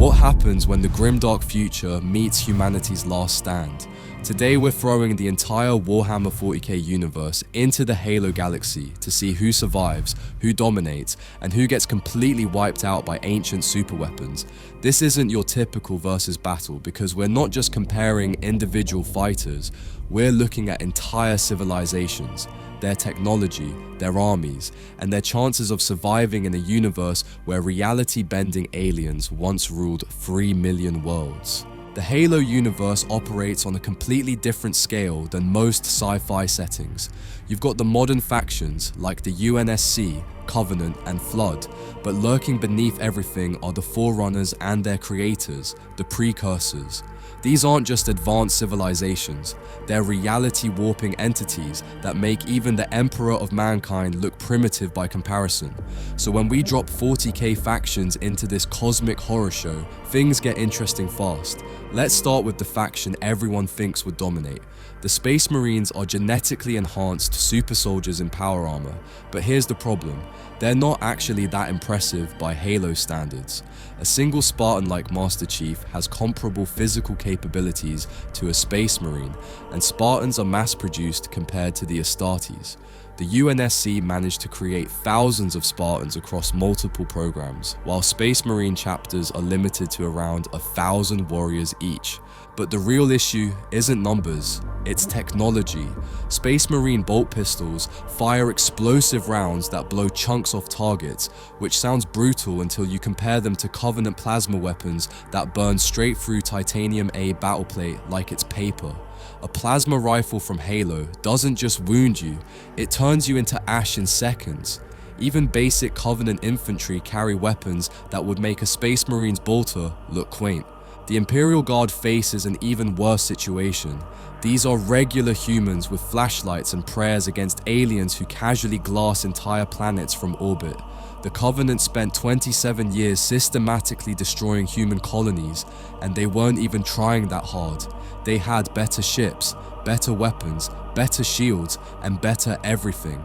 What happens when the grimdark future meets humanity's last stand? Today we're throwing the entire Warhammer 40k universe into the Halo galaxy to see who survives, who dominates, and who gets completely wiped out by ancient superweapons. This isn't your typical versus battle because we're not just comparing individual fighters, we're looking at entire civilizations, their technology, their armies, and their chances of surviving in a universe where reality-bending aliens once ruled 3 million worlds. The Halo universe operates on a completely different scale than most sci-fi settings. You've got the modern factions like the UNSC, Covenant, and Flood, but lurking beneath everything are the Forerunners and their creators, the Precursors. These aren't just advanced civilizations, they're reality-warping entities that make even the Emperor of Mankind look primitive by comparison. So when we drop 40k factions into this cosmic horror show, things get interesting fast. Let's start with the faction everyone thinks would dominate. The Space Marines are genetically enhanced super soldiers in power armor, but here's the problem. They're not actually that impressive by Halo standards. A single Spartan like Master Chief has comparable physical capabilities to a Space Marine, and Spartans are mass-produced compared to the Astartes. The UNSC managed to create thousands of Spartans across multiple programs, while Space Marine chapters are limited to around 1,000 warriors each. But the real issue isn't numbers, it's technology. Space Marine bolt pistols fire explosive rounds that blow chunks off targets, which sounds brutal until you compare them to Covenant plasma weapons that burn straight through Titanium A battleplate like it's paper. A plasma rifle from Halo doesn't just wound you, it turns you into ash in seconds. Even basic Covenant infantry carry weapons that would make a Space Marine's bolter look quaint. The Imperial Guard faces an even worse situation. These are regular humans with flashlights and prayers against aliens who casually glass entire planets from orbit. The Covenant spent 27 years systematically destroying human colonies, and they weren't even trying that hard. They had better ships, better weapons, better shields, and better everything.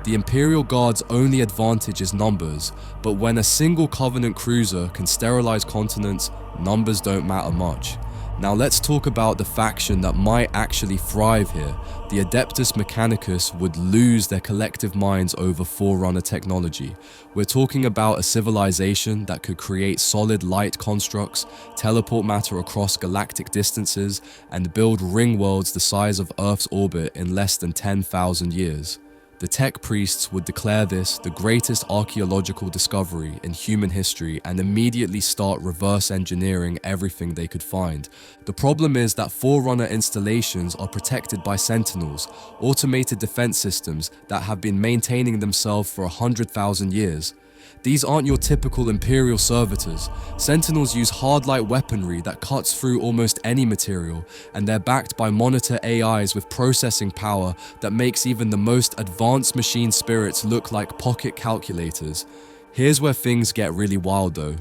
The Imperial Guard's only advantage is numbers, but when a single Covenant cruiser can sterilize continents, numbers don't matter much. Now let's talk about the faction that might actually thrive here. The Adeptus Mechanicus would lose their collective minds over Forerunner technology. We're talking about a civilization that could create solid light constructs, teleport matter across galactic distances, and build ring worlds the size of Earth's orbit in less than 10,000 years. The tech priests would declare this the greatest archaeological discovery in human history and immediately start reverse engineering everything they could find. The problem is that Forerunner installations are protected by Sentinels, automated defense systems that have been maintaining themselves for 100,000 years. These aren't your typical Imperial servitors. Sentinels use hard-light weaponry that cuts through almost any material, and they're backed by monitor AIs with processing power that makes even the most advanced machine spirits look like pocket calculators. Here's where things get really wild though.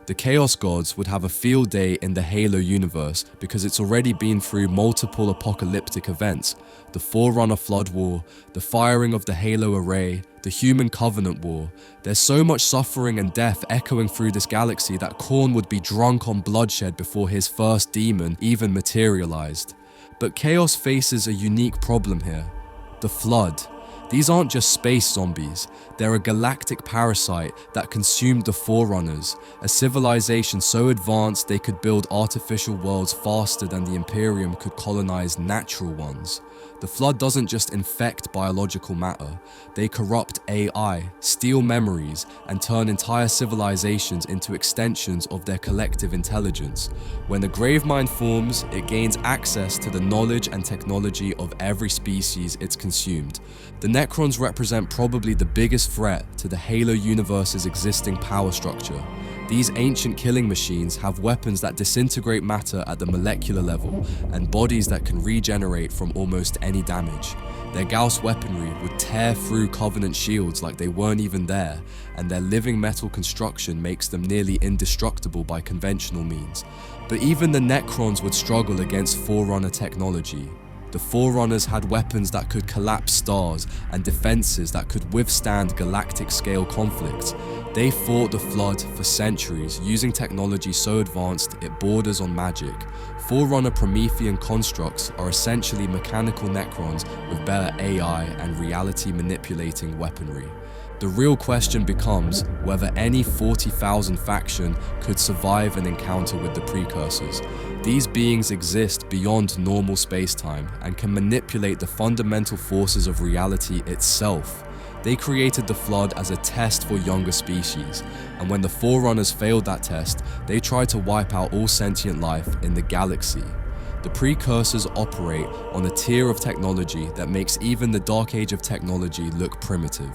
The Chaos Gods would have a field day in the Halo universe because it's already been through multiple apocalyptic events. The Forerunner Flood War, the firing of the Halo Array, the Human Covenant War. There's so much suffering and death echoing through this galaxy that Khorne would be drunk on bloodshed before his first demon even materialized. But Chaos faces a unique problem here: the Flood. These aren't just space zombies, they're a galactic parasite that consumed the Forerunners, a civilization so advanced they could build artificial worlds faster than the Imperium could colonize natural ones. The Flood doesn't just infect biological matter, they corrupt AI, steal memories, and turn entire civilizations into extensions of their collective intelligence. When a Gravemind forms, it gains access to the knowledge and technology of every species it's consumed. The Necrons represent probably the biggest threat to the Halo universe's existing power structure. These ancient killing machines have weapons that disintegrate matter at the molecular level, and bodies that can regenerate from almost any damage. Their Gauss weaponry would tear through Covenant shields like they weren't even there, and their living metal construction makes them nearly indestructible by conventional means. But even the Necrons would struggle against Forerunner technology. The Forerunners had weapons that could collapse stars and defenses that could withstand galactic-scale conflicts. They fought the Flood for centuries, using technology so advanced it borders on magic. Forerunner Promethean constructs are essentially mechanical Necrons with better AI and reality-manipulating weaponry. The real question becomes whether any 40,000 faction could survive an encounter with the Precursors. These beings exist beyond normal space-time and can manipulate the fundamental forces of reality itself. They created the Flood as a test for younger species, and when the Forerunners failed that test, they tried to wipe out all sentient life in the galaxy. The Precursors operate on a tier of technology that makes even the Dark Age of technology look primitive.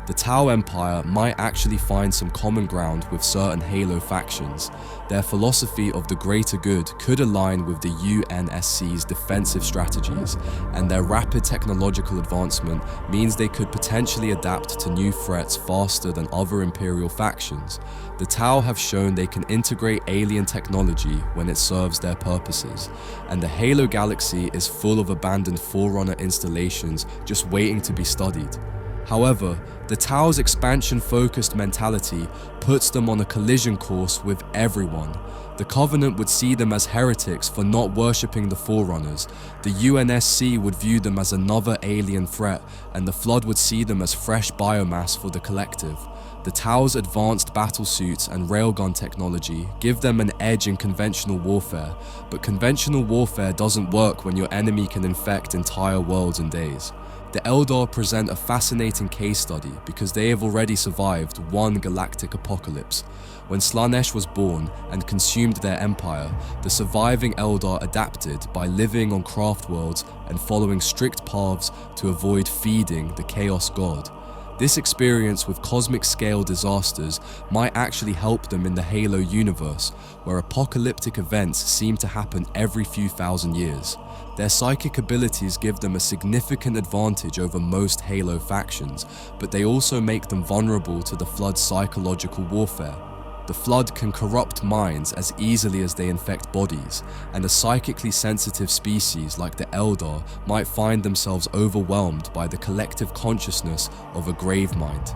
The Tau Empire might actually find some common ground with certain Halo factions. Their philosophy of the greater good could align with the UNSC's defensive strategies, and their rapid technological advancement means they could potentially adapt to new threats faster than other Imperial factions. The Tau have shown they can integrate alien technology when it serves their purposes, and the Halo galaxy is full of abandoned Forerunner installations just waiting to be studied. However, the Tau's expansion-focused mentality puts them on a collision course with everyone. The Covenant would see them as heretics for not worshipping the Forerunners, the UNSC would view them as another alien threat, and the Flood would see them as fresh biomass for the collective. The Tau's advanced battlesuits and railgun technology give them an edge in conventional warfare, but conventional warfare doesn't work when your enemy can infect entire worlds in days. The Eldar present a fascinating case study because they have already survived one galactic apocalypse. When Slaanesh was born and consumed their empire, the surviving Eldar adapted by living on craft worlds and following strict paths to avoid feeding the Chaos God. This experience with cosmic-scale disasters might actually help them in the Halo universe, where apocalyptic events seem to happen every few thousand years. Their psychic abilities give them a significant advantage over most Halo factions, but they also make them vulnerable to the Flood's psychological warfare. The Flood can corrupt minds as easily as they infect bodies, and a psychically sensitive species like the Eldar might find themselves overwhelmed by the collective consciousness of a grave mind.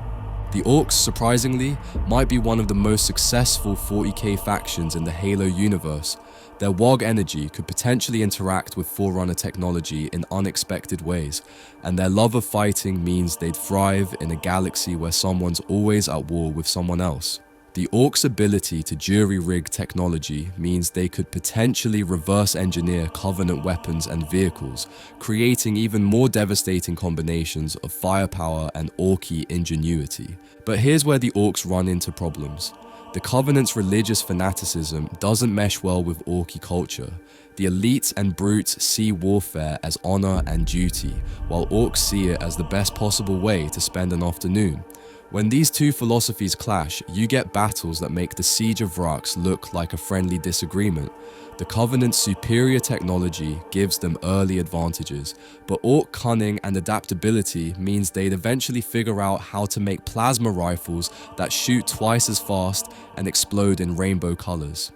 The Orks, surprisingly, might be one of the most successful 40k factions in the Halo universe. Their WOG energy could potentially interact with Forerunner technology in unexpected ways, and their love of fighting means they'd thrive in a galaxy where someone's always at war with someone else. The Orks' ability to jury-rig technology means they could potentially reverse engineer Covenant weapons and vehicles, creating even more devastating combinations of firepower and Orky ingenuity. But here's where the Orks run into problems. The Covenant's religious fanaticism doesn't mesh well with Orky culture. The elites and brutes see warfare as honor and duty, while Orks see it as the best possible way to spend an afternoon. When these two philosophies clash, you get battles that make the Siege of Vrax look like a friendly disagreement. The Covenant's superior technology gives them early advantages, but Ork cunning and adaptability means they'd eventually figure out how to make plasma rifles that shoot twice as fast and explode in rainbow colors.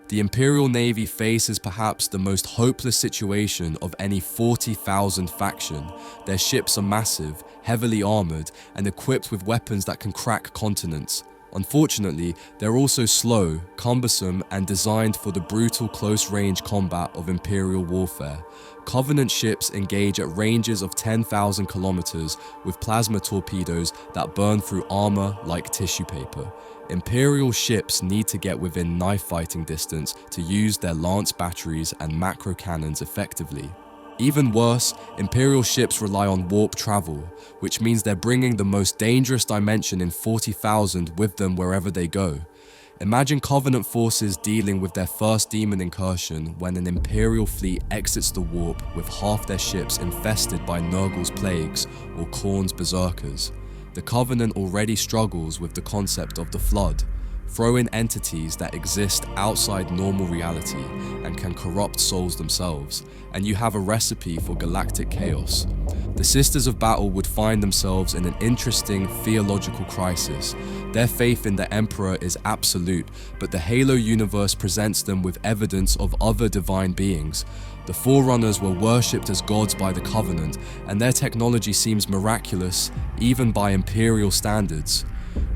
The Imperial Navy faces perhaps the most hopeless situation of any 40,000 faction. Their ships are massive, heavily armored, and equipped with weapons that can crack continents. Unfortunately, they're also slow, cumbersome, and designed for the brutal close-range combat of Imperial warfare. Covenant ships engage at ranges of 10,000 kilometers with plasma torpedoes that burn through armor like tissue paper. Imperial ships need to get within knife-fighting distance to use their lance batteries and macro cannons effectively. Even worse, Imperial ships rely on warp travel, which means they're bringing the most dangerous dimension in 40,000 with them wherever they go. Imagine Covenant forces dealing with their first demon incursion when an Imperial fleet exits the warp with half their ships infested by Nurgle's plagues or Khorne's berserkers. The Covenant already struggles with the concept of the Flood. throw in entities that exist outside normal reality and can corrupt souls themselves, and you have a recipe for galactic chaos. The Sisters of Battle would find themselves in an interesting theological crisis. Their faith in the Emperor is absolute, but the Halo universe presents them with evidence of other divine beings. The Forerunners were worshipped as gods by the Covenant, and their technology seems miraculous, even by Imperial standards.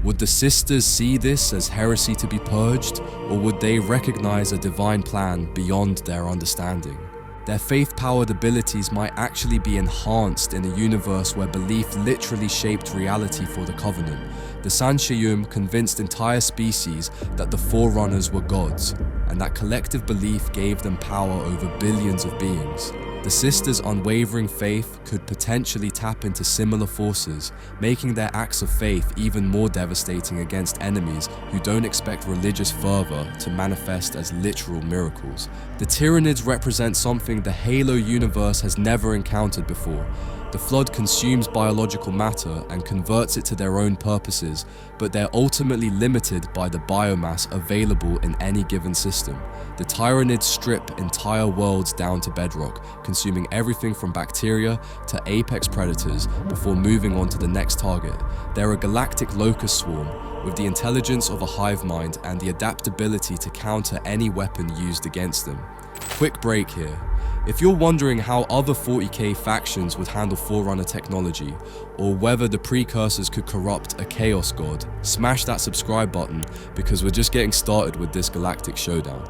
Would the Sisters see this as heresy to be purged, or would they recognize a divine plan beyond their understanding? Their faith-powered abilities might actually be enhanced in a universe where belief literally shaped reality for the Covenant. The Sanshiyum convinced entire species that the Forerunners were gods, and that collective belief gave them power over billions of beings. The Sisters' unwavering faith could potentially tap into similar forces, making their acts of faith even more devastating against enemies who don't expect religious fervor to manifest as literal miracles. The Tyranids represent something the Halo universe has never encountered before. The Flood consumes biological matter and converts it to their own purposes, but they're ultimately limited by the biomass available in any given system. The Tyranids strip entire worlds down to bedrock, consuming everything from bacteria to apex predators before moving on to the next target. They're a galactic locust swarm, with the intelligence of a hive mind and the adaptability to counter any weapon used against them. Quick break here. If you're wondering how other 40k factions would handle Forerunner technology, or whether the Precursors could corrupt a Chaos God, smash that subscribe button because we're just getting started with this galactic showdown.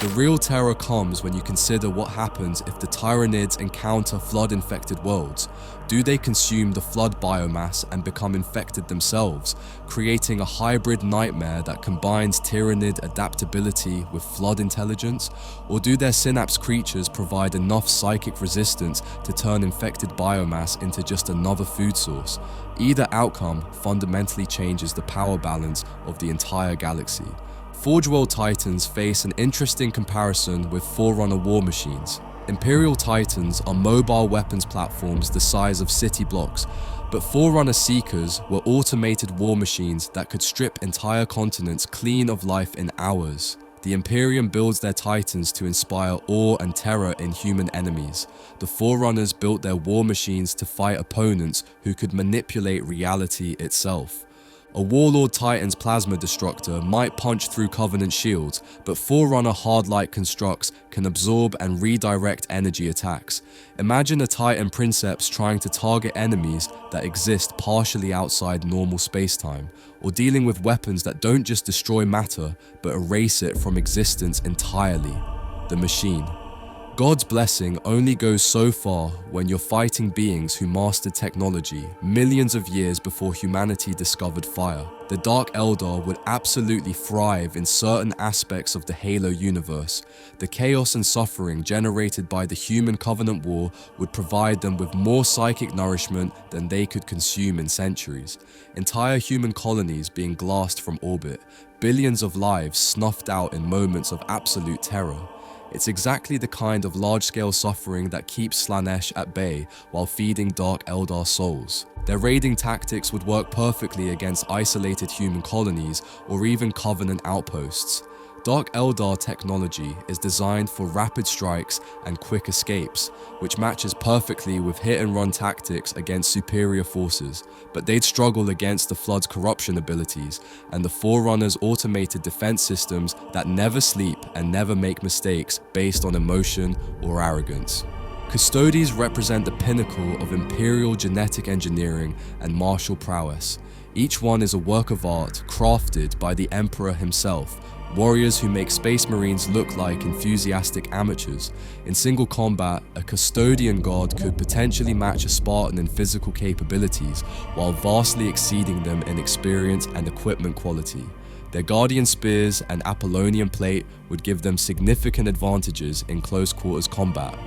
The real terror comes when you consider what happens if the Tyranids encounter flood-infected worlds. Do they consume the flood biomass and become infected themselves, creating a hybrid nightmare that combines Tyranid adaptability with flood intelligence? Or do their synapse creatures provide enough psychic resistance to turn infected biomass into just another food source? Either outcome fundamentally changes the power balance of the entire galaxy. Forge World Titans face an interesting comparison with Forerunner war machines. Imperial Titans are mobile weapons platforms the size of city blocks, but Forerunner Seekers were automated war machines that could strip entire continents clean of life in hours. The Imperium builds their Titans to inspire awe and terror in human enemies. The Forerunners built their war machines to fight opponents who could manipulate reality itself. A Warlord Titan's plasma destructor might punch through Covenant shields, but Forerunner hard-light constructs can absorb and redirect energy attacks. Imagine a Titan Princeps trying to target enemies that exist partially outside normal spacetime, or dealing with weapons that don't just destroy matter, but erase it from existence entirely. The Machine. God's blessing only goes so far when you're fighting beings who mastered technology millions of years before humanity discovered fire. The Dark Eldar would absolutely thrive in certain aspects of the Halo universe. The chaos and suffering generated by the Human Covenant War would provide them with more psychic nourishment than they could consume in centuries. Entire human colonies being glassed from orbit, billions of lives snuffed out in moments of absolute terror. It's exactly the kind of large-scale suffering that keeps Slaanesh at bay while feeding Dark Eldar souls. Their raiding tactics would work perfectly against isolated human colonies or even Covenant outposts. Dark Eldar technology is designed for rapid strikes and quick escapes, which matches perfectly with hit-and-run tactics against superior forces, but they'd struggle against the Flood's corruption abilities and the Forerunners' automated defense systems that never sleep and never make mistakes based on emotion or arrogance. Custodes represent the pinnacle of Imperial genetic engineering and martial prowess. Each one is a work of art crafted by the Emperor himself, warriors who make Space Marines look like enthusiastic amateurs. In single combat, a Custodian god could potentially match a Spartan in physical capabilities, while vastly exceeding them in experience and equipment quality. Their Guardian Spears and Apollonian Plate would give them significant advantages in close quarters combat.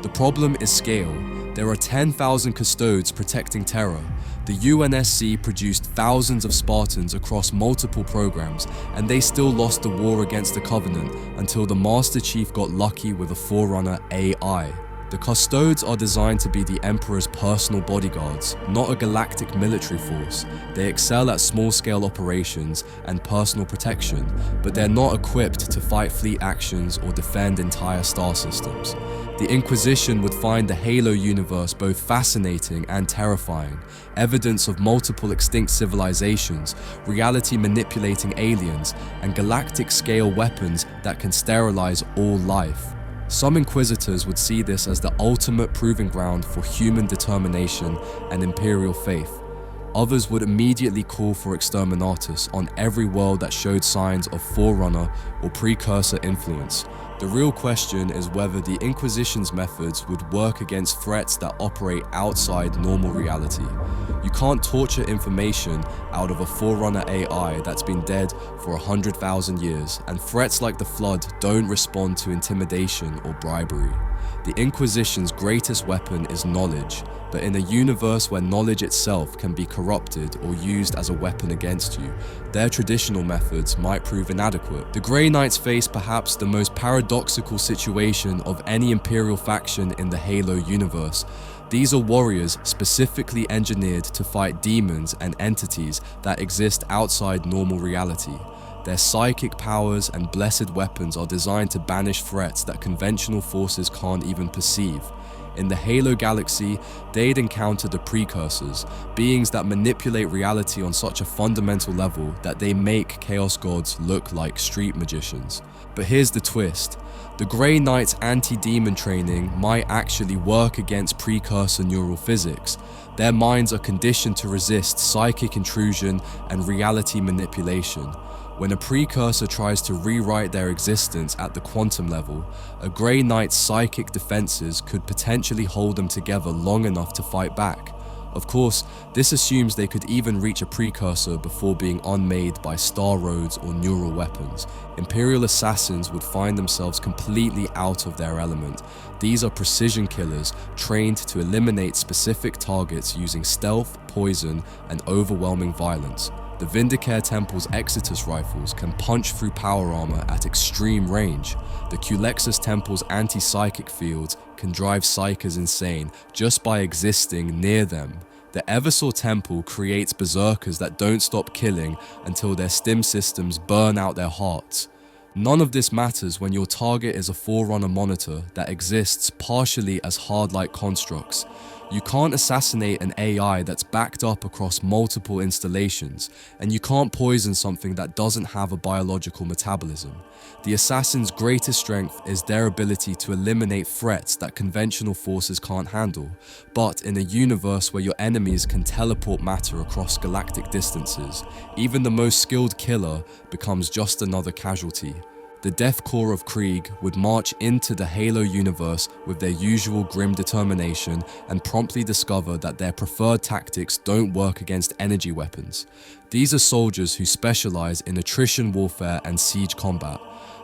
The problem is scale. There are 10,000 Custodes protecting Terra. The UNSC produced thousands of Spartans across multiple programs, and they still lost the war against the Covenant until the Master Chief got lucky with a Forerunner AI. The Custodes are designed to be the Emperor's personal bodyguards, not a galactic military force. They excel at small-scale operations and personal protection, but they're not equipped to fight fleet actions or defend entire star systems. The Inquisition would find the Halo universe both fascinating and terrifying, evidence of multiple extinct civilizations, reality-manipulating aliens, and galactic-scale weapons that can sterilize all life. Some Inquisitors would see this as the ultimate proving ground for human determination and Imperial faith. Others would immediately call for Exterminatus on every world that showed signs of Forerunner or Precursor influence. The real question is whether the Inquisition's methods would work against threats that operate outside normal reality. You can't torture information out of a Forerunner AI that's been dead for 100,000 years, and threats like the Flood don't respond to intimidation or bribery. The Inquisition's greatest weapon is knowledge, but in a universe where knowledge itself can be corrupted or used as a weapon against you, their traditional methods might prove inadequate. The Grey Knights face perhaps the most paradoxical situation of any Imperial faction in the Halo universe. These are warriors specifically engineered to fight demons and entities that exist outside normal reality. Their psychic powers and blessed weapons are designed to banish threats that conventional forces can't even perceive. In the Halo galaxy, they'd encounter the Precursors, beings that manipulate reality on such a fundamental level that they make Chaos Gods look like street magicians. But here's the twist. The Grey Knight's anti-demon training might actually work against Precursor neural physics. Their minds are conditioned to resist psychic intrusion and reality manipulation. When a Precursor tries to rewrite their existence at the quantum level, a Grey Knight's psychic defenses could potentially hold them together long enough to fight back. Of course, this assumes they could even reach a Precursor before being unmade by star roads or neural weapons. Imperial Assassins would find themselves completely out of their element. These are precision killers trained to eliminate specific targets using stealth, poison, and overwhelming violence. The Vindicare Temple's Exitus rifles can punch through power armor at extreme range. The Culexus Temple's anti-psychic fields can drive psychers insane just by existing near them. The Eversaw Temple creates berserkers that don't stop killing until their stim systems burn out their hearts. None of this matters when your target is a Forerunner monitor that exists partially as hard-like constructs. You can't assassinate an AI that's backed up across multiple installations, and you can't poison something that doesn't have a biological metabolism. The Assassin's greatest strength is their ability to eliminate threats that conventional forces can't handle, but in a universe where your enemies can teleport matter across galactic distances, even the most skilled killer becomes just another casualty. The Death Corps of Krieg would march into the Halo universe with their usual grim determination and promptly discover that their preferred tactics don't work against energy weapons. These are soldiers who specialize in attrition warfare and siege combat.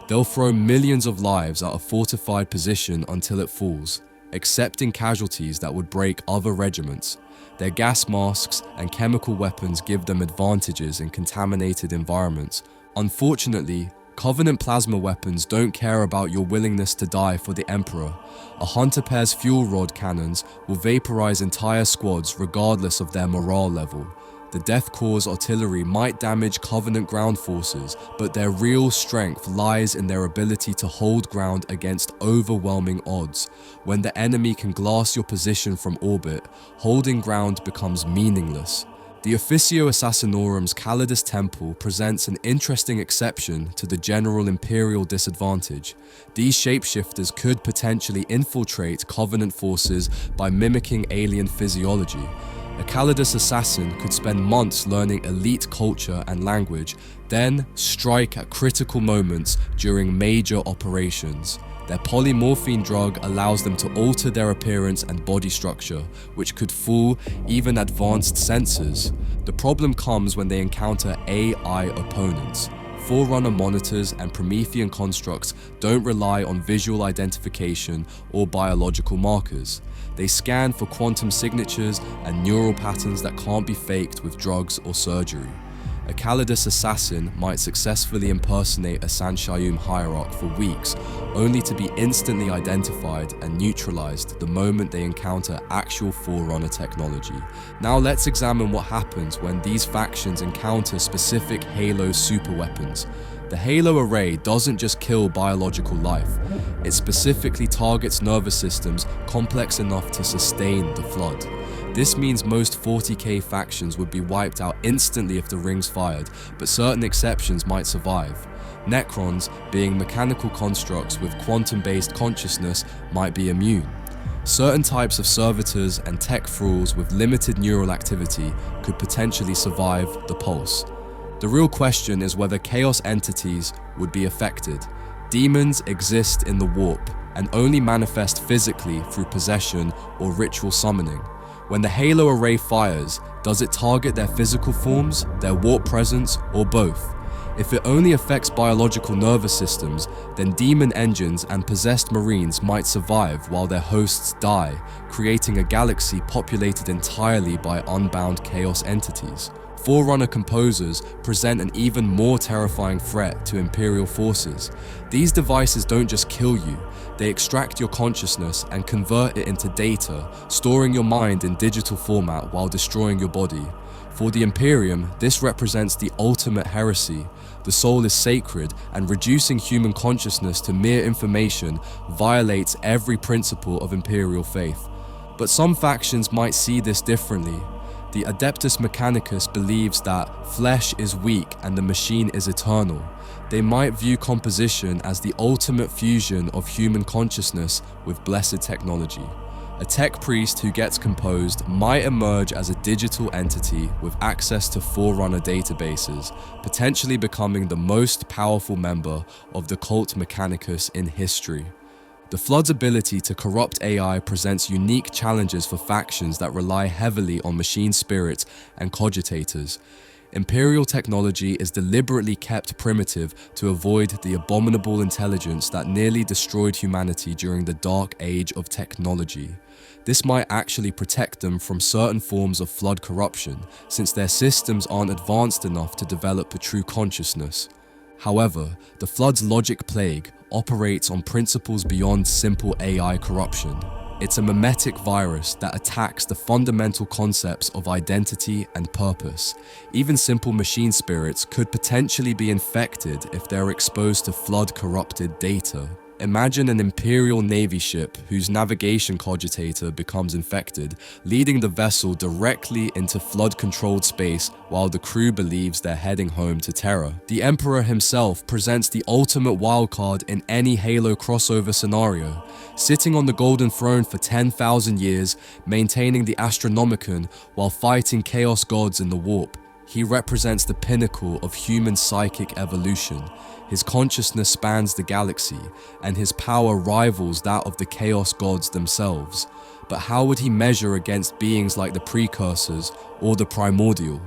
They'll throw millions of lives at a fortified position until it falls, accepting casualties that would break other regiments. Their gas masks and chemical weapons give them advantages in contaminated environments. Unfortunately, Covenant plasma weapons don't care about your willingness to die for the Emperor. A Hunter Pair's fuel rod cannons will vaporize entire squads regardless of their morale level. The Death Corps' artillery might damage Covenant ground forces, but their real strength lies in their ability to hold ground against overwhelming odds. When the enemy can glass your position from orbit, holding ground becomes meaningless. The Officio Assassinorum's Callidus Temple presents an interesting exception to the general Imperial disadvantage. These shapeshifters could potentially infiltrate Covenant forces by mimicking alien physiology. A Callidus assassin could spend months learning elite culture and language, then strike at critical moments during major operations. Their polymorphine drug allows them to alter their appearance and body structure, which could fool even advanced sensors. The problem comes when they encounter AI opponents. Forerunner monitors and Promethean constructs don't rely on visual identification or biological markers. They scan for quantum signatures and neural patterns that can't be faked with drugs or surgery. A Callidus assassin might successfully impersonate a Sanshayum hierarch for weeks, only to be instantly identified and neutralized the moment they encounter actual Forerunner technology. Now let's examine what happens when these factions encounter specific Halo superweapons. The Halo array doesn't just kill biological life, it specifically targets nervous systems complex enough to sustain the Flood. This means most 40k factions would be wiped out instantly if the rings fired, but certain exceptions might survive. Necrons, being mechanical constructs with quantum-based consciousness, might be immune. Certain types of servitors and tech thralls with limited neural activity could potentially survive the pulse. The real question is whether chaos entities would be affected. Demons exist in the warp and only manifest physically through possession or ritual summoning. When the Halo array fires, does it target their physical forms, their warp presence, or both? If it only affects biological nervous systems, then demon engines and possessed marines might survive while their hosts die, creating a galaxy populated entirely by unbound chaos entities. Forerunner composers present an even more terrifying threat to Imperial forces. These devices don't just kill you, they extract your consciousness and convert it into data, storing your mind in digital format while destroying your body. For the Imperium, this represents the ultimate heresy. The soul is sacred, and reducing human consciousness to mere information violates every principle of Imperial faith. But some factions might see this differently. The Adeptus Mechanicus believes that flesh is weak and the machine is eternal. They might view composition as the ultimate fusion of human consciousness with blessed technology. A tech priest who gets composed might emerge as a digital entity with access to Forerunner databases, potentially becoming the most powerful member of the cult Mechanicus in history. The Flood's ability to corrupt AI presents unique challenges for factions that rely heavily on machine spirits and cogitators. Imperial technology is deliberately kept primitive to avoid the abominable intelligence that nearly destroyed humanity during the dark age of technology. This might actually protect them from certain forms of Flood corruption, since their systems aren't advanced enough to develop a true consciousness. However, the Flood's logic plague operates on principles beyond simple AI corruption. It's a mimetic virus that attacks the fundamental concepts of identity and purpose. Even simple machine spirits could potentially be infected if they're exposed to Flood-corrupted data. Imagine an Imperial Navy ship whose navigation cogitator becomes infected, leading the vessel directly into Flood-controlled space while the crew believes they're heading home to Terra. The Emperor himself presents the ultimate wildcard in any Halo crossover scenario. Sitting on the Golden Throne for 10,000 years, maintaining the Astronomicon while fighting Chaos Gods in the Warp, he represents the pinnacle of human psychic evolution. His consciousness spans the galaxy, and his power rivals that of the Chaos Gods themselves. But how would he measure against beings like the Precursors or the Primordial?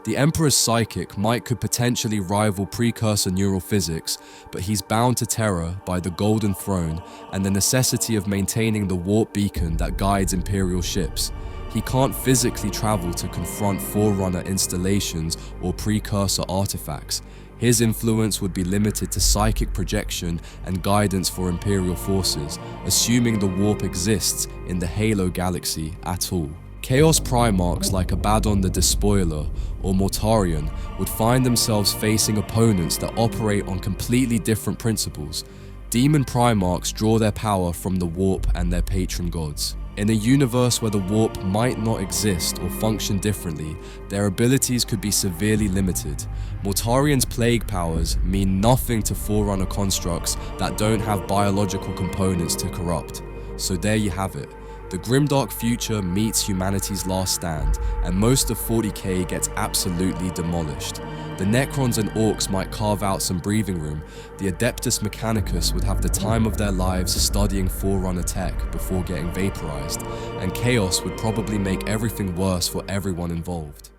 The Emperor's psychic might could potentially rival Precursor neural physics, but he's bound to Terra by the Golden Throne and the necessity of maintaining the warp beacon that guides Imperial ships. He can't physically travel to confront Forerunner installations or Precursor artifacts. His influence would be limited to psychic projection and guidance for Imperial forces, assuming the warp exists in the Halo galaxy at all. Chaos Primarchs like Abaddon the Despoiler or Mortarion would find themselves facing opponents that operate on completely different principles. Demon Primarchs draw their power from the warp and their patron gods. In a universe where the warp might not exist or function differently, their abilities could be severely limited. Mortarion's plague powers mean nothing to Forerunner constructs that don't have biological components to corrupt. So there you have it. The grimdark future meets humanity's last stand, and most of 40k gets absolutely demolished. The Necrons and Orks might carve out some breathing room. The Adeptus Mechanicus would have the time of their lives studying Forerunner tech before getting vaporized, and chaos would probably make everything worse for everyone involved.